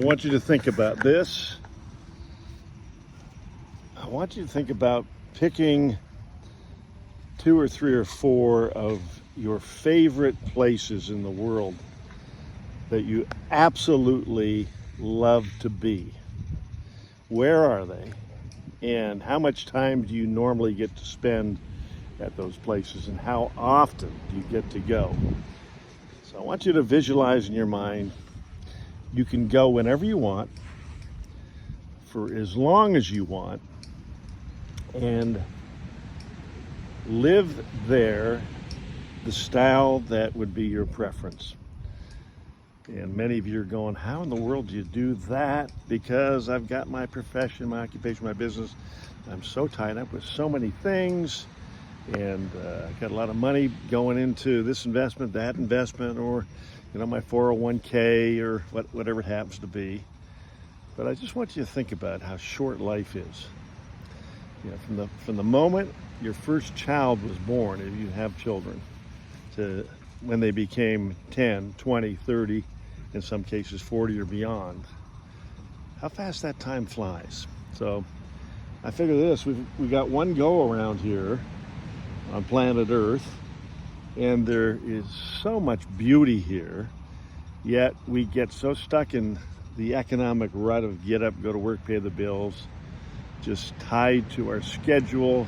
I want you to think about this. I want you to think about picking 2 or 3 or 4 of your favorite places in the world that you absolutely love to be. Where are they? And how much time do you normally get to spend at those places? And how often do you get to go? So I want you to visualize in your mind, you can go whenever you want, for as long as you want, and live there the style that would be your preference. And many of you are going, how in the world do you do that? Because I've got my profession, my occupation, my business. I'm so tied up with so many things, and I've got a lot of money going into this investment, that investment, or my 401k, or whatever it happens to be. But I just want you to think about how short life is. From the moment your first child was born, if you have children, to when they became 10, 20, 30, in some cases 40 or beyond, how fast that time flies. So I figure this, we got one go around here on planet Earth, and there is so much beauty here, yet we get so stuck in the economic rut of get up, go to work, pay the bills, just tied to our schedule,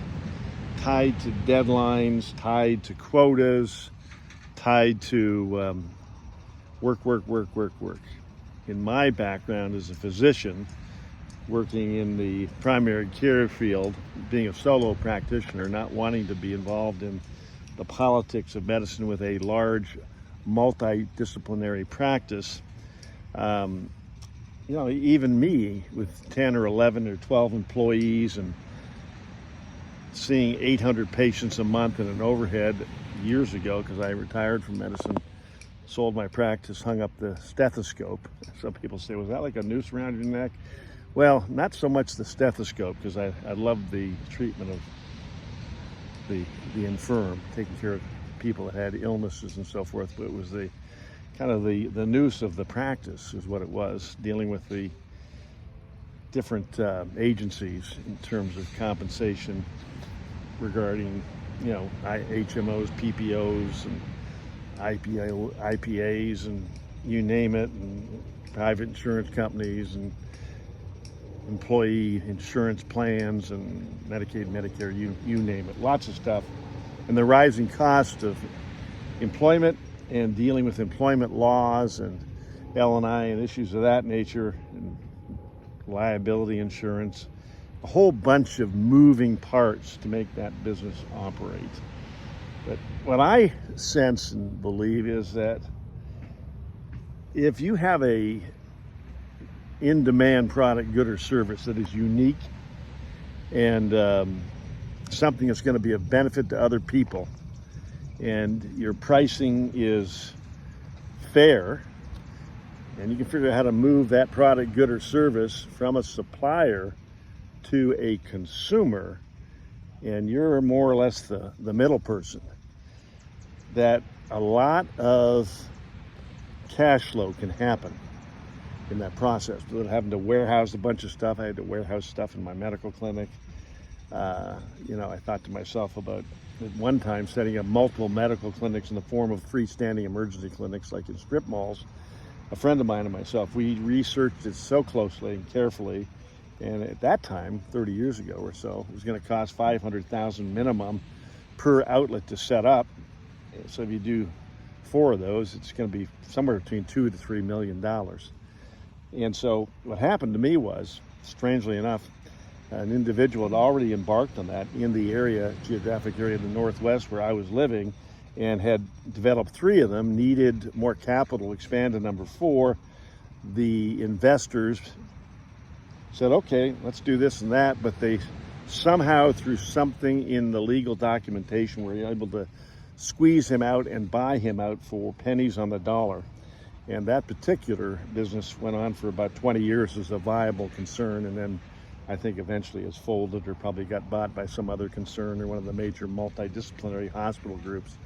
tied to deadlines, tied to quotas, tied to work. In my background as a physician, working in the primary care field, being a solo practitioner, not wanting to be involved in the politics of medicine with a large multidisciplinary practice, even me with 10 or 11 or 12 employees and seeing 800 patients a month in an overhead years ago, because I retired from medicine, sold my practice, hung up the stethoscope. Some people say, was that like a noose around your neck? Well, not so much the stethoscope, because I loved the treatment of the infirm, taking care of people that had illnesses and so forth, but it was the kind of the noose of the practice is what it was, dealing with the different agencies in terms of compensation regarding, HMOs, PPOs, and IPAs, and you name it, and private insurance companies, and employee insurance plans, and Medicaid, Medicare, you name it, lots of stuff. And the rising cost of employment and dealing with employment laws and L&I and issues of that nature, and liability insurance, a whole bunch of moving parts to make that business operate. But what I sense and believe is that if you have a in-demand product, good or service that is unique and something that's going to be of benefit to other people, and your pricing is fair, and you can figure out how to move that product, good or service, from a supplier to a consumer, and you're more or less the middle person, that a lot of cash flow can happen in that process. Without having to warehouse a bunch of stuff. I had to warehouse stuff in my medical clinic. I thought to myself about, at one time, setting up multiple medical clinics in the form of freestanding emergency clinics like in strip malls. A friend of mine and myself, we researched it so closely and carefully, and at that time, 30 years ago or so, it was going to cost $500,000 minimum per outlet to set up. So if you do 4 of those, it's going to be somewhere between $2 to $3 million. And so what happened to me was, strangely enough, an individual had already embarked on that in the geographic area of the Northwest where I was living, and had developed 3 of them, needed more capital to expand to number 4. The investors said, okay, let's do this and that, but they somehow, through something in the legal documentation, were able to squeeze him out and buy him out for pennies on the dollar. And that particular business went on for about 20 years as a viable concern, and then I think eventually has folded or probably got bought by some other concern or one of the major multidisciplinary hospital groups.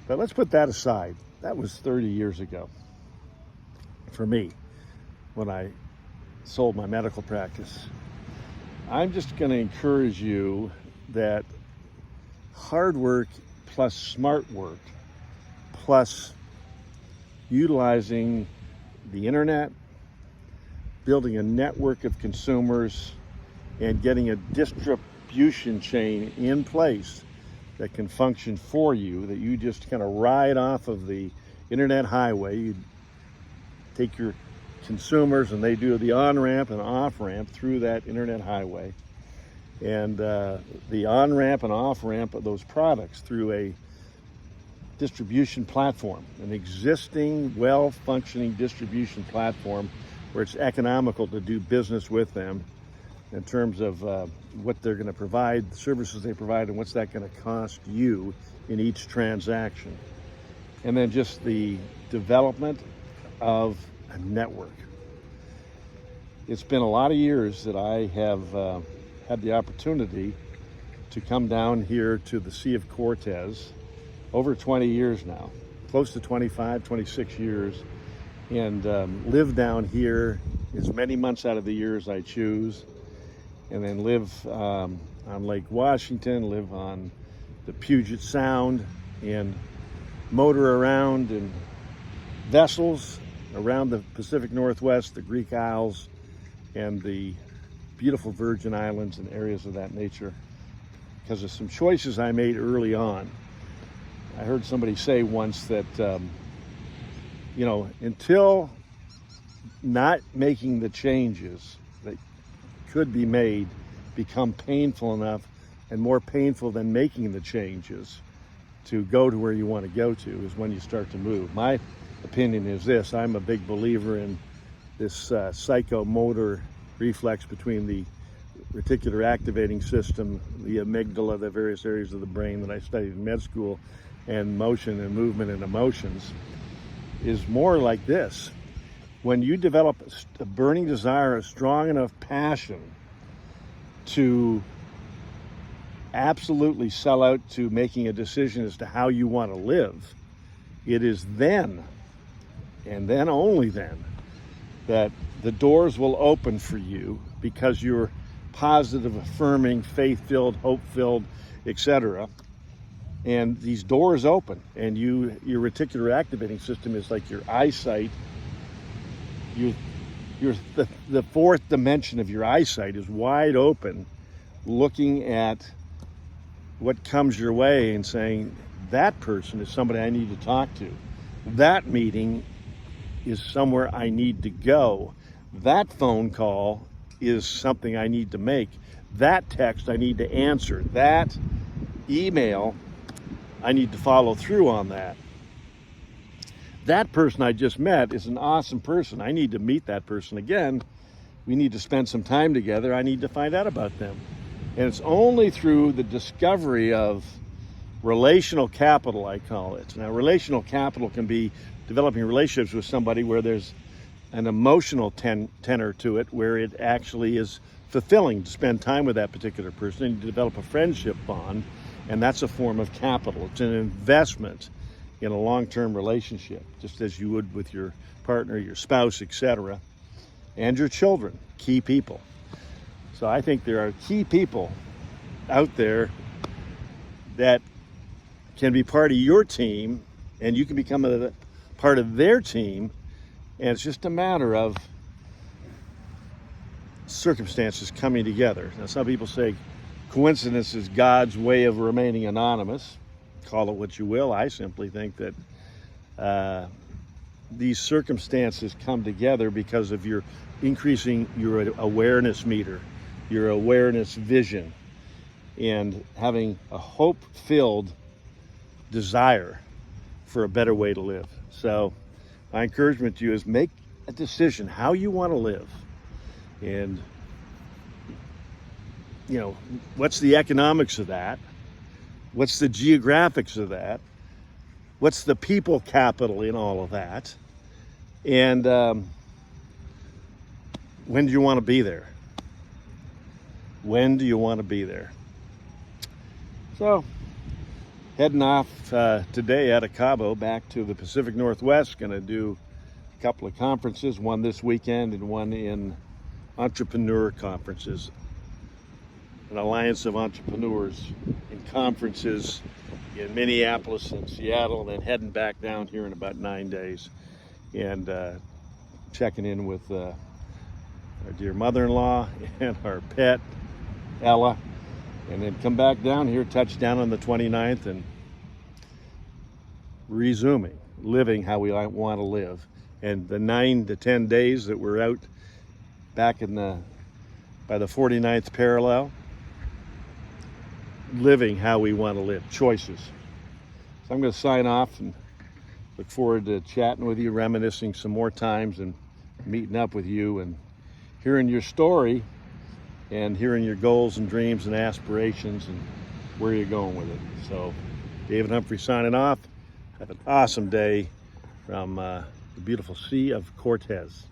But let's put that aside. That was 30 years ago for me. when I sold my medical practice. I'm just going to encourage you that hard work plus smart work plus utilizing the internet, building a network of consumers, and getting a distribution chain in place that can function for you, that you just kind of ride off of the internet highway. You take your consumers and they do the on-ramp and off-ramp through that internet highway. And the on-ramp and off-ramp of those products through a distribution platform, an existing, well-functioning distribution platform where it's economical to do business with them in terms of what they're going to provide, the services they provide, and what's that going to cost you in each transaction. And then just the development of a network. It's been a lot of years that I have had the opportunity to come down here to the Sea of Cortez, over 20 years now, close to 25, 26 years, and live down here as many months out of the year as I choose, and then live on Lake Washington, live on the Puget Sound, and motor around in vessels around the Pacific Northwest, the Greek Isles, and the beautiful Virgin Islands and areas of that nature because of some choices I made early on. I heard somebody say once that, until not making the changes that could be made become painful enough and more painful than making the changes to go to where you want to go to is when you start to move. My opinion is this: I'm a big believer in this psychomotor reflex between the reticular activating system, the amygdala, the various areas of the brain that I studied in med school, and motion and movement and emotions, is more like this. When you develop a burning desire, a strong enough passion to absolutely sell out to making a decision as to how you want to live, it is then, and then only then, that the doors will open for you because you're positive, affirming, faith-filled, hope-filled, etc. And these doors open, and your reticular activating system is like your eyesight. The fourth dimension of your eyesight is wide open, looking at what comes your way and saying, that person is somebody I need to talk to. That meeting is somewhere I need to go. That phone call is something I need to make. That text I need to answer. That email, I need to follow through on that. That person I just met is an awesome person. I need to meet that person again. We need to spend some time together. I need to find out about them. And it's only through the discovery of relational capital, I call it. Now, relational capital can be developing relationships with somebody where there's an emotional tenor to it, where it actually is fulfilling to spend time with that particular person and develop a friendship bond, and that's a form of capital. It's an investment in a long-term relationship, just as you would with your partner, your spouse, etc., and your children, key people. So I think there are key people out there that can be part of your team, and you can become a part of their team, and it's just a matter of circumstances coming together. Now, some people say coincidence is God's way of remaining anonymous. Call it what you will. I simply think that these circumstances come together because of your increasing your awareness meter, your awareness vision, and having a hope-filled desire for a better way to live. So my encouragement to you is make a decision how you want to live. And, what's the economics of that? What's the geographics of that? What's the people capital in all of that? And when do you want to be there? When do you want to be there? So, heading off today out of Cabo back to the Pacific Northwest. Going to do a couple of conferences, one this weekend and one in entrepreneur conferences, an alliance of entrepreneurs in conferences in Minneapolis and Seattle, and then heading back down here in about 9 days and checking in with our dear mother-in-law and our pet, Ella, and then come back down here, touch down on the 29th, and resuming living how we want to live. And the 9 to 10 days that we're out back by the 49th parallel, living how we want to live, choices. So I'm going to sign off and look forward to chatting with you, reminiscing some more times, and meeting up with you and hearing your story and hearing your goals and dreams and aspirations and where you're going with it. So David Humphrey signing off. Have an awesome day from the beautiful Sea of Cortez.